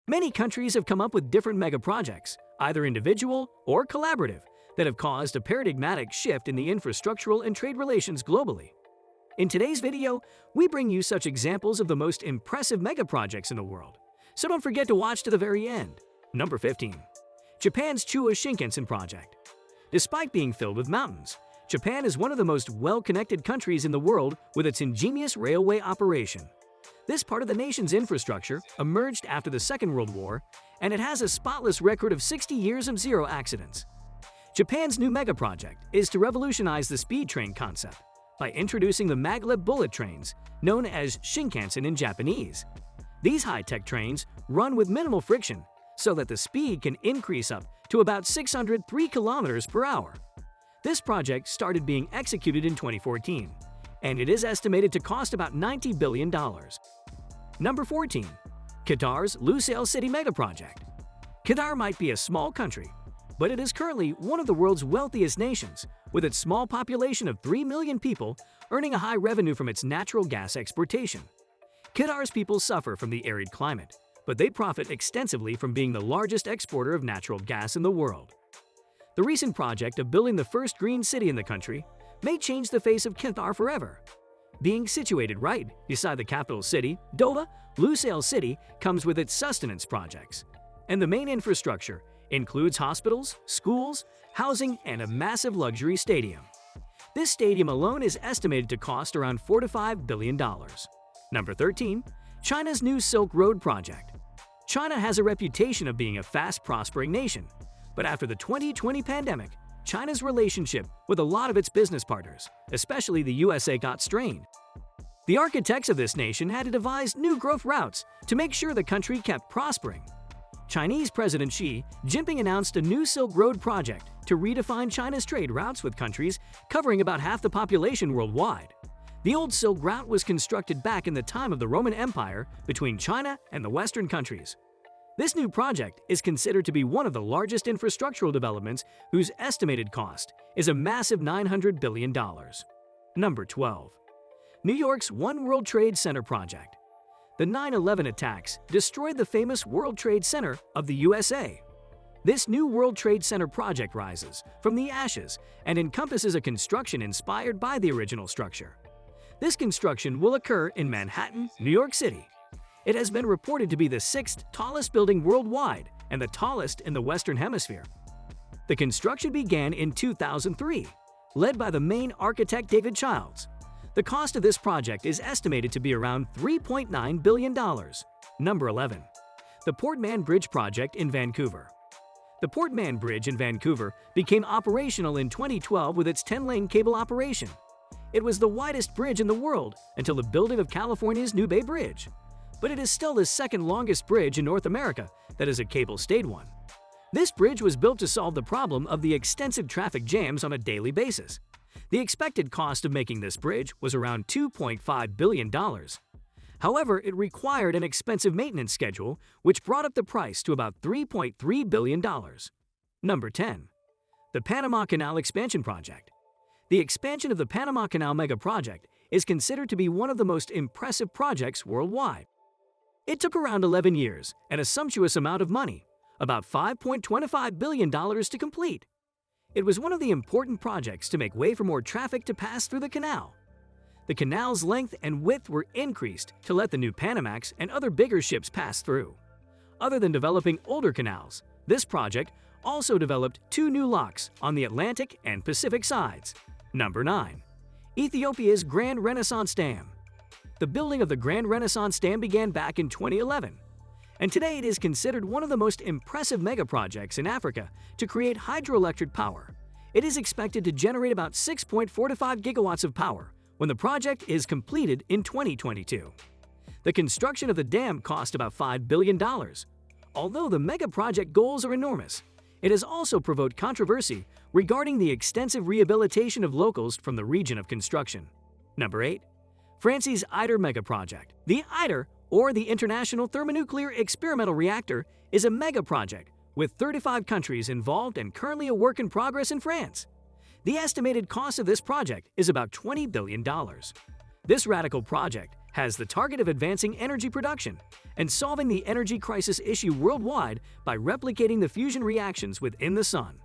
Many countries have come up with different megaprojects, either individual or collaborative, that have caused a paradigmatic shift in the infrastructural and trade relations globally. In today's video, we bring you such examples of the most impressive megaprojects in the world, so don't forget to watch to the very end. Number 15. Japan's Chuo Shinkansen project. Despite being filled with mountains, Japan is one of the most well-connected countries in the world with its ingenious railway operation. This part of the nation's infrastructure emerged after the Second World War, and it has a spotless record of 60 years of zero accidents. Japan's new megaproject is to revolutionize the speed train concept by introducing the maglev bullet trains, known as Shinkansen in Japanese. These high-tech trains run with minimal friction so that the speed can increase up to about 603 kilometers per hour. This project started being executed in 2014, and it is estimated to cost about $90 billion. Number 14. Qatar's Lusail City Megaproject. Qatar might be a small country, but it is currently one of the world's wealthiest nations, with its small population of 3 million people earning a high revenue from its natural gas exportation. Qatar's people suffer from the arid climate, but they profit extensively from being the largest exporter of natural gas in the world. The recent project of building the first green city in the country may change the face of Qatar forever. Being situated right beside the capital city, Doha, Lusail City comes with its sustenance projects, and the main infrastructure includes hospitals, schools, housing, and a massive luxury stadium. This stadium alone is estimated to cost around $4 to $5 billion. Number 13. China's new Silk Road project. China has a reputation of being a fast-prospering nation, but after the 2020 pandemic, China's relationship with a lot of its business partners, especially the USA, got strained. The architects of this nation had to devise new growth routes to make sure the country kept prospering. Chinese President Xi Jinping announced a new Silk Road project to redefine China's trade routes with countries covering about half the population worldwide. The old Silk Route was constructed back in the time of the Roman Empire between China and the Western countries. This new project is considered to be one of the largest infrastructural developments whose estimated cost is a massive $900 billion. Number 12. New York's One World Trade Center project. The 9/11 attacks destroyed the famous World Trade Center of the USA. This new World Trade Center project rises from the ashes and encompasses a construction inspired by the original structure. This construction will occur in Manhattan, New York City. It has been reported to be the 6th tallest building worldwide and the tallest in the Western Hemisphere. The construction began in 2003, led by the main architect David Childs. The cost of this project is estimated to be around $3.9 billion. Number 11. The Portman Bridge project in Vancouver. The Portman Bridge in Vancouver became operational in 2012 with its 10-lane cable operation. It was the widest bridge in the world until the building of California's New Bay Bridge. But it is still the second longest bridge in North America that is a cable-stayed one. This bridge was built to solve the problem of the extensive traffic jams on a daily basis. The expected cost of making this bridge was around $2.5 billion. However, it required an expensive maintenance schedule, which brought up the price to about $3.3 billion. Number 10. The Panama Canal Expansion Project. The expansion of the Panama Canal megaproject is considered to be one of the most impressive projects worldwide. It took around 11 years and a sumptuous amount of money, about $5.25 billion to complete. It was one of the important projects to make way for more traffic to pass through the canal. The canal's length and width were increased to let the new Panamax and other bigger ships pass through. Other than developing older canals, this project also developed 2 new locks on the Atlantic and Pacific sides. Number 9. Ethiopia's Grand Renaissance Dam. The building of the Grand Renaissance Dam began back in 2011, and today it is considered one of the most impressive megaprojects in Africa to create hydroelectric power. It is expected to generate about 6.45 gigawatts of power when the project is completed in 2022. The construction of the dam cost about $5 billion. Although the megaproject goals are enormous, it has also provoked controversy regarding the extensive rehabilitation of locals from the region of construction. Number 8. France's ITER megaproject. The ITER, or the International Thermonuclear Experimental Reactor, is a megaproject with 35 countries involved and currently a work in progress in France. The estimated cost of this project is about $20 billion. This radical project has the target of advancing energy production and solving the energy crisis issue worldwide by replicating the fusion reactions within the Sun.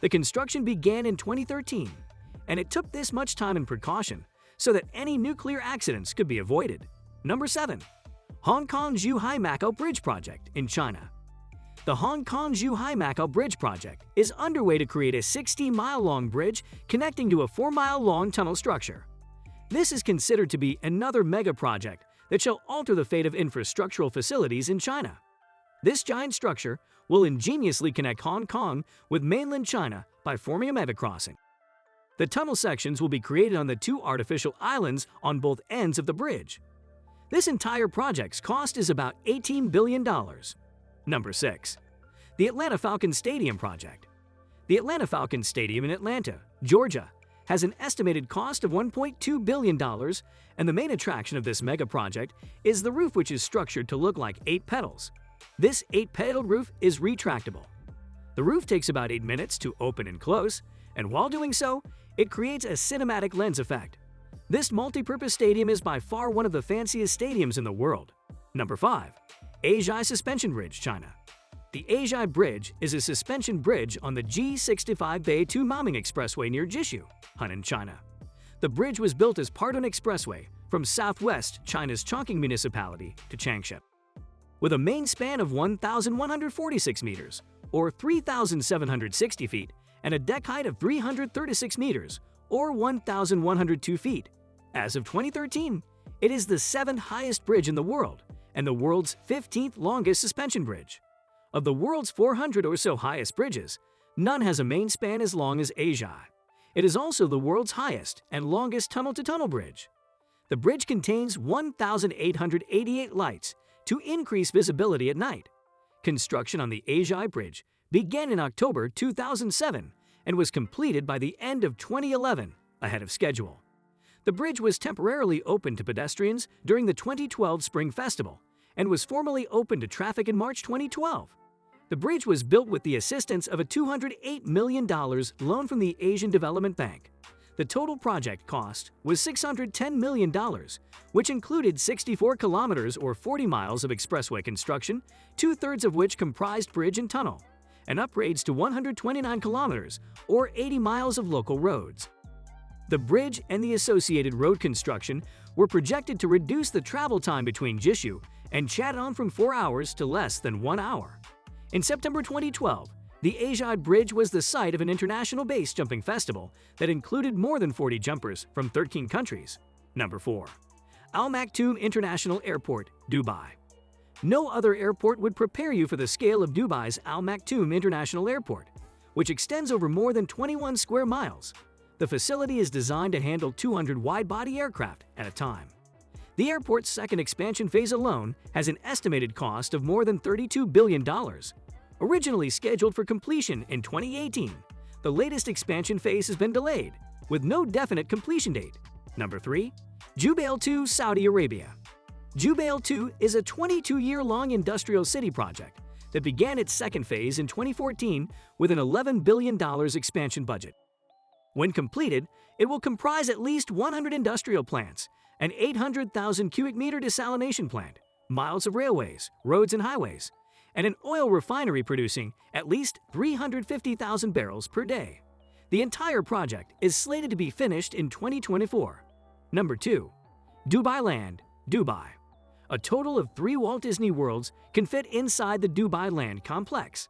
The construction began in 2013, and it took this much time and precaution so that any nuclear accidents could be avoided. Number 7. Hong Kong-Zhu Haimako Bridge Project in China. The Hong Kong-Zhu Haimako Bridge Project is underway to create a 60-mile-long bridge connecting to a 4-mile-long tunnel structure. This is considered to be another mega-project that shall alter the fate of infrastructural facilities in China. This giant structure will ingeniously connect Hong Kong with mainland China by forming a mega-crossing. The tunnel sections will be created on the 2 artificial islands on both ends of the bridge. This entire project's cost is about $18 billion. Number 6. The Atlanta Falcons Stadium Project. The Atlanta Falcons Stadium in Atlanta, Georgia, has an estimated cost of $1.2 billion, and the main attraction of this mega project is the roof, which is structured to look like 8 petals. This 8-petaled roof is retractable. The roof takes about 8 minutes to open and close, and while doing so, it creates a cinematic lens effect. This multi-purpose stadium is by far one of the fanciest stadiums in the world. Number 5. Asia Suspension Bridge, China. The Asia Bridge is a suspension bridge on the G65 Bay to Maming Expressway near Jishu, Hunan, China. The bridge was built as part of an expressway from southwest China's Chongqing municipality to Changsha. With a main span of 1,146 meters, or 3,760 feet, and a deck height of 336 meters, or 1,102 feet. As of 2013, it is the 7th highest bridge in the world and the world's 15th longest suspension bridge. Of the world's 400 or so highest bridges, none has a main span as long as Asia. It is also the world's highest and longest tunnel-to-tunnel bridge. The bridge contains 1,888 lights to increase visibility at night. Construction on the Asia Bridge began in October 2007 and was completed by the end of 2011, ahead of schedule. The bridge was temporarily open to pedestrians during the 2012 Spring Festival and was formally opened to traffic in March 2012. The bridge was built with the assistance of a $208 million loan from the Asian Development Bank. The total project cost was $610 million, which included 64 kilometers or 40 miles of expressway construction, 2/3 of which comprised bridge and tunnel, and upgrades to 129 kilometers or 80 miles of local roads. The bridge and the associated road construction were projected to reduce the travel time between Jishu and Chatton from 4 hours to less than 1 hour. In September 2012, the Asia Bridge was the site of an international base jumping festival that included more than 40 jumpers from 13 countries. Number 4. Al Maktoum International Airport, Dubai. No other airport would prepare you for the scale of Dubai's Al Maktoum International Airport, which extends over more than 21 square miles. The facility is designed to handle 200 wide-body aircraft at a time. The airport's second expansion phase alone has an estimated cost of more than $32 billion. Originally scheduled for completion in 2018, the latest expansion phase has been delayed, with no definite completion date. Number 3. Jubail 2, Saudi Arabia. Jubail 2 is a 22-year-long industrial city project that began its second phase in 2014 with an $11 billion expansion budget. When completed, it will comprise at least 100 industrial plants, an 800,000 cubic meter desalination plant, miles of railways, roads and highways, and an oil refinery producing at least 350,000 barrels per day. The entire project is slated to be finished in 2024. Number 2. Dubai Land, Dubai. A total of 3 Walt Disney Worlds can fit inside the Dubai Land complex.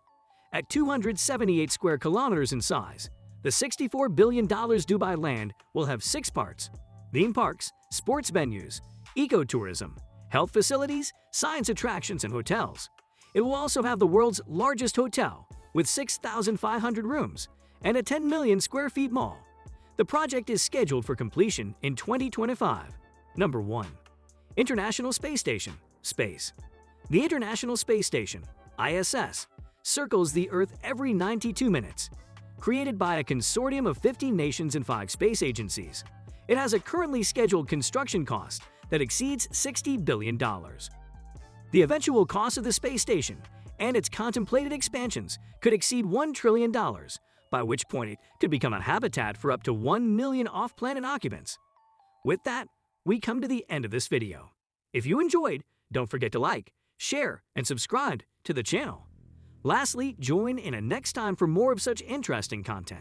At 278 square kilometers in size, the $64 billion Dubai Land will have 6 parts: theme parks, sports venues, ecotourism, health facilities, science attractions, and hotels. It will also have the world's largest hotel with 6,500 rooms and a 10 million square feet mall. The project is scheduled for completion in 2025. Number 1. International Space Station, Space. The International Space Station, ISS, circles the Earth every 92 minutes. Created by a consortium of 15 nations and 5 space agencies, it has a currently scheduled construction cost that exceeds $60 billion. The eventual cost of the space station and its contemplated expansions could exceed $1 trillion, by which point it could become a habitat for up to 1 million off-planet occupants. With that, we come to the end of this video. If you enjoyed, don't forget to like, share, and subscribe to the channel. Lastly, join in a next time for more of such interesting content.